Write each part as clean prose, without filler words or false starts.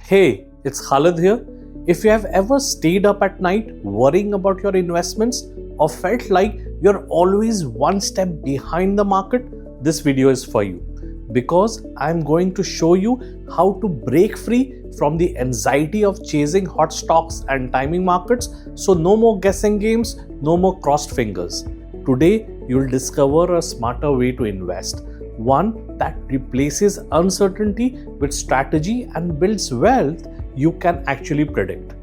Hey, it's Khalid here. If you have ever stayed up at night worrying about your investments or felt like you're always one step behind the market, this video is for you. Because I'm going to show you how to break free from the anxiety of chasing hot stocks and timing markets. So, no more guessing games, no more crossed fingers. Today, you'll discover a smarter way to invest. One that replaces uncertainty with strategy and builds wealth you can actually predict.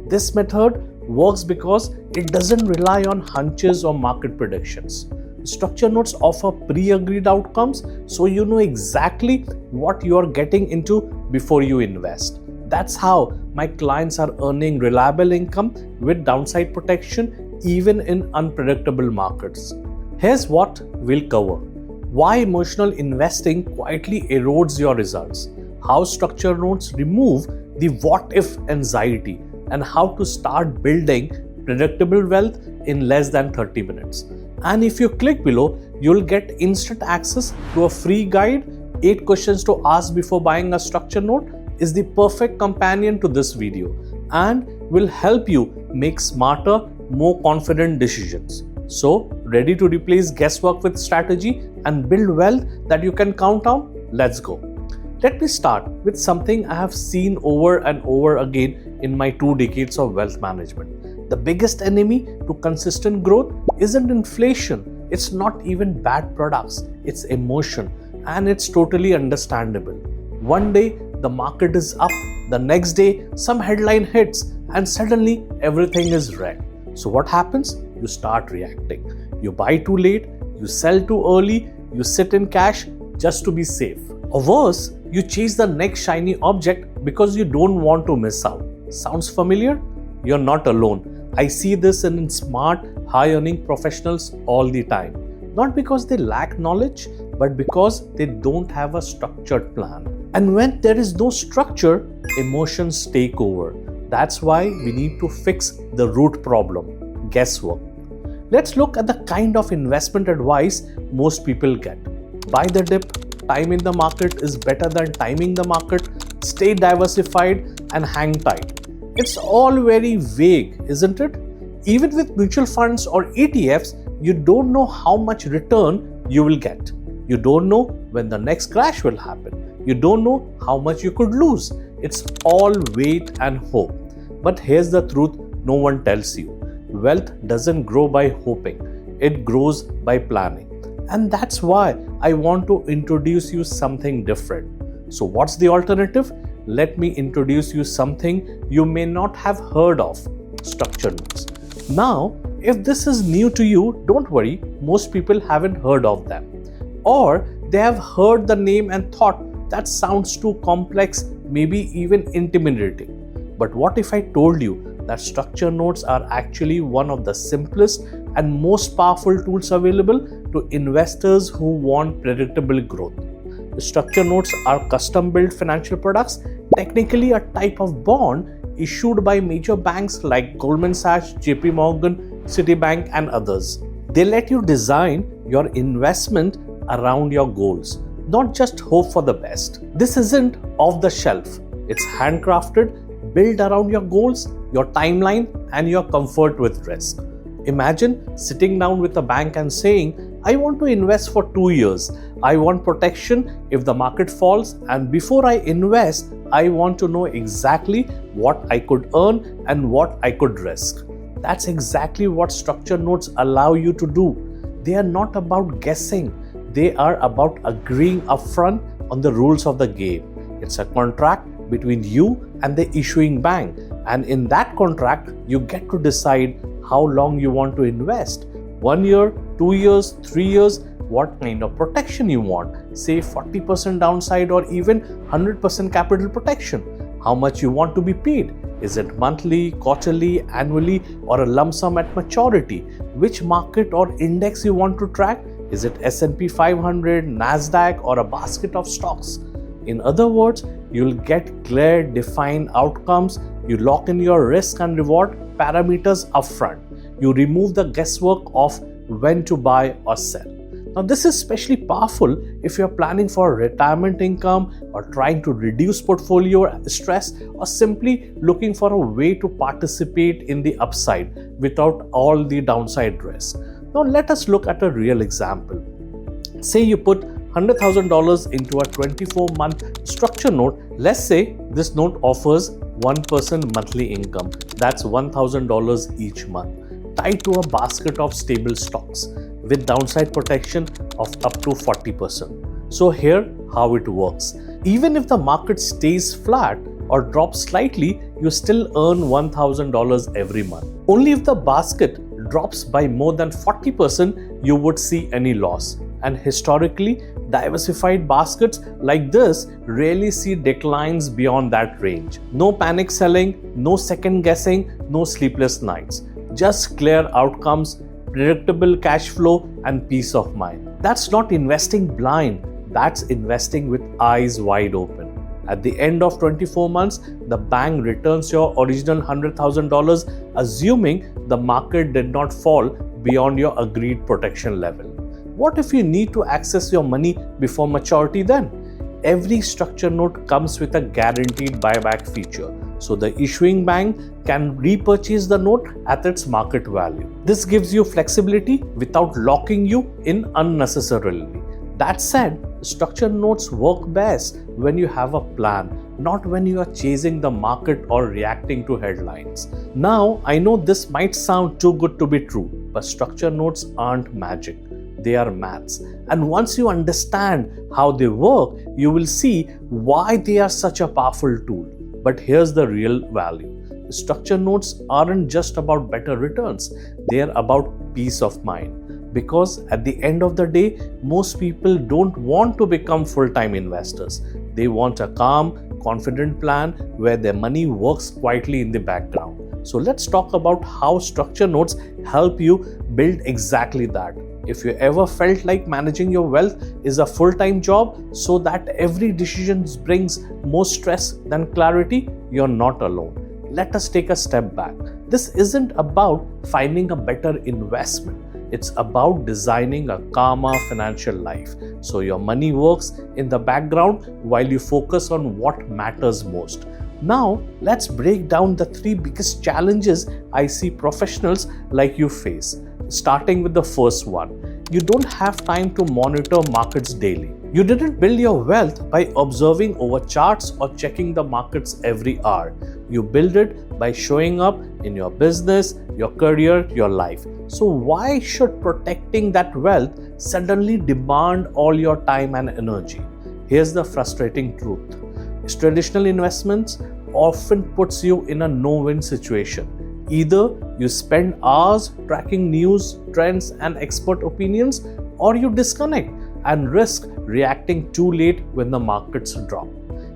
This method works because it doesn't rely on hunches or market predictions. Structure notes offer pre-agreed outcomes, so you know exactly what you are getting into before you invest. That's how my clients are earning reliable income with downside protection even in unpredictable markets. Here's what we'll cover. Why emotional investing quietly erodes your results, how structure notes remove the what if anxiety, and how to start building predictable wealth in less than 30 minutes. And if you click below, you'll get instant access to a free guide. 8 questions to ask before buying a structure note is the perfect companion to this video and will help you make smarter, more confident decisions. So, ready to replace guesswork with strategy and build wealth that you can count on? Let's go. Let me start with something I have seen over and over again in my 2 decades of wealth management. The biggest enemy to consistent growth isn't inflation, it's not even bad products, it's emotion, and it's totally understandable. One day the market is up, the next day some headline hits, and suddenly everything is red. So what happens? You start reacting. You buy too late, you sell too early, you sit in cash just to be safe. Or worse, you chase the next shiny object because you don't want to miss out. Sounds familiar? You're not alone. I see this in smart, high-earning professionals all the time. Not because they lack knowledge, but because they don't have a structured plan. And when there is no structure, emotions take over. That's why we need to fix the root problem, guesswork. Let's look at the kind of investment advice most people get. Buy the dip, time in the market is better than timing the market, stay diversified and hang tight. It's all very vague, isn't it? Even with mutual funds or ETFs, you don't know how much return you will get. You don't know when the next crash will happen. You don't know how much you could lose. It's all wait and hope. But here's the truth no one tells you. Wealth doesn't grow by hoping. It grows by planning. And that's why I want to introduce you something different. So what's the alternative? Let me introduce you something you may not have heard of, structure notes. Now, if this is new to you, don't worry, most people haven't heard of them. Or they have heard the name and thought that sounds too complex, maybe even intimidating. But what if I told you that structure notes are actually one of the simplest and most powerful tools available to investors who want predictable growth? The structure notes are custom-built financial products, technically a type of bond issued by major banks like Goldman Sachs, JP Morgan, Citibank, and others. They let you design your investment around your goals, not just hope for the best. This isn't off the shelf. It's handcrafted, built around your goals, your timeline, and your comfort with risk. Imagine sitting down with a bank and saying, I want to invest for 2 years. I want protection if the market falls, and before I invest, I want to know exactly what I could earn and what I could risk. That's exactly what structure notes allow you to do. They are not about guessing. They are about agreeing upfront on the rules of the game. It's a contract between you and the issuing bank, and in that contract you get to decide how long you want to invest. 1 year, 2 years, 3 years, what kind of protection you want, say 40% downside or even 100% capital protection, how much you want to be paid, is it monthly, quarterly, annually, or a lump sum at maturity, which market or index you want to track, is it S&P 500, NASDAQ, or a basket of stocks. In other words, you'll get clear, defined outcomes. You lock in your risk and reward parameters upfront. You remove the guesswork of when to buy or sell. Now, this is especially powerful if you're planning for retirement income or trying to reduce portfolio stress or simply looking for a way to participate in the upside without all the downside risk. Now, let us look at a real example. Say you put $100,000 into a 24-month structure note. Let's say this note offers 1% monthly income. That's $1,000 each month, tied to a basket of stable stocks with downside protection of up to 40%. So here how it works. Even if the market stays flat or drops slightly, you still earn $1,000 every month. Only if the basket drops by more than 40%, you would see any loss. And historically, diversified baskets like this rarely see declines beyond that range. No panic selling, no second guessing, no sleepless nights. Just clear outcomes, predictable cash flow, and peace of mind. That's not investing blind, that's investing with eyes wide open. At the end of 24 months, the bank returns your original $100,000, assuming the market did not fall beyond your agreed protection level. What if you need to access your money before maturity then? Every structure note comes with a guaranteed buyback feature, so the issuing bank can repurchase the note at its market value. This gives you flexibility without locking you in unnecessarily. That said, structured notes work best when you have a plan, not when you are chasing the market or reacting to headlines. Now, I know this might sound too good to be true, but structured notes aren't magic. They are maths. And once you understand how they work, you will see why they are such a powerful tool. But here's the real value. Structured notes aren't just about better returns. They are about peace of mind. Because at the end of the day, most people don't want to become full-time investors. They want a calm, confident plan where their money works quietly in the background. So let's talk about how structured notes help you build exactly that. If you ever felt like managing your wealth is a full-time job so that every decision brings more stress than clarity, you're not alone. Let us take a step back. This isn't about finding a better investment. It's about designing a calmer financial life so your money works in the background while you focus on what matters most. Now, let's break down the 3 biggest challenges I see professionals like you face. Starting with the first one, you don't have time to monitor markets daily. You didn't build your wealth by observing over charts or checking the markets every hour. You build it by showing up in your business, your career, your life. So why should protecting that wealth suddenly demand all your time and energy? Here's the frustrating truth. Traditional investments often puts you in a no-win situation. Either you spend hours tracking news, trends, and expert opinions, or you disconnect and risk reacting too late when the markets drop.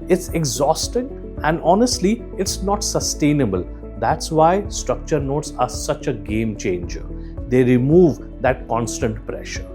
It's exhausting, and honestly, it's not sustainable. That's why structured notes are such a game changer. They remove that constant pressure.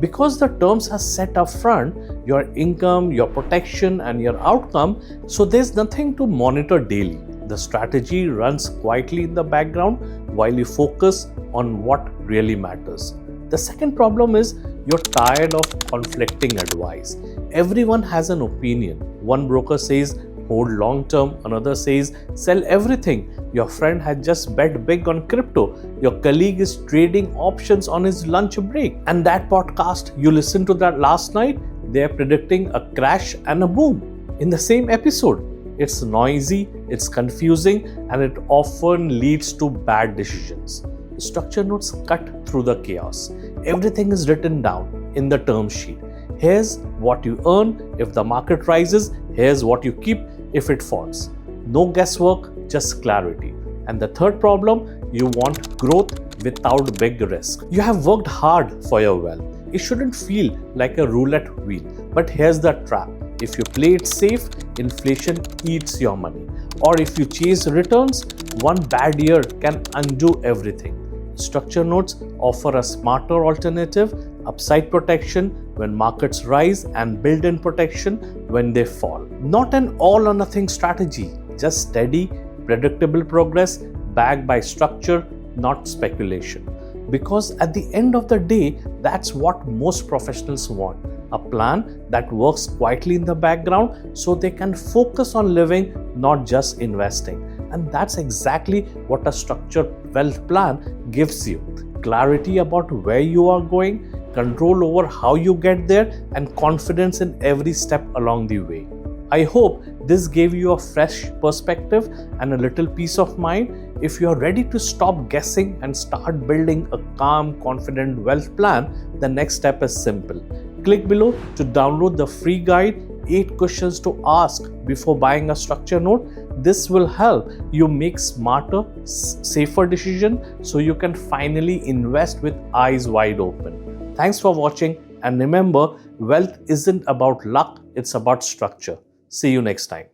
Because the terms are set up front, your income, your protection, and your outcome, so there's nothing to monitor daily. The strategy runs quietly in the background while you focus on what really matters. The second problem is you're tired of conflicting advice. Everyone has an opinion. One broker says hold long term, another says sell everything. Your friend had just bet big on crypto. Your colleague is trading options on his lunch break. And that podcast you listened to that last night, they're predicting a crash and a boom in the same episode. It's noisy, it's confusing, and it often leads to bad decisions. Structure notes cut through the chaos. Everything is written down in the term sheet. Here's what you earn if the market rises, here's what you keep if it falls. No guesswork, just clarity. And the third problem, you want growth without big risk. You have worked hard for your wealth. It shouldn't feel like a roulette wheel. But here's the trap. If you play it safe, inflation eats your money. Or if you chase returns, one bad year can undo everything. Structure notes offer a smarter alternative, upside protection when markets rise and built-in protection when they fall. Not an all or nothing strategy, just steady, predictable progress backed by structure, not speculation. Because at the end of the day, that's what most professionals want. A plan that works quietly in the background so they can focus on living, not just investing. And that's exactly what a structured wealth plan gives you. Clarity about where you are going, control over how you get there, and confidence in every step along the way. I hope this gave you a fresh perspective and a little peace of mind. If you are ready to stop guessing and start building a calm, confident wealth plan, the next step is simple. Click below to download the free guide, 8 questions to ask before buying a structure note. This will help you make smarter, safer decisions so you can finally invest with eyes wide open. Thanks for watching, and remember, wealth isn't about luck, it's about structure. See you next time.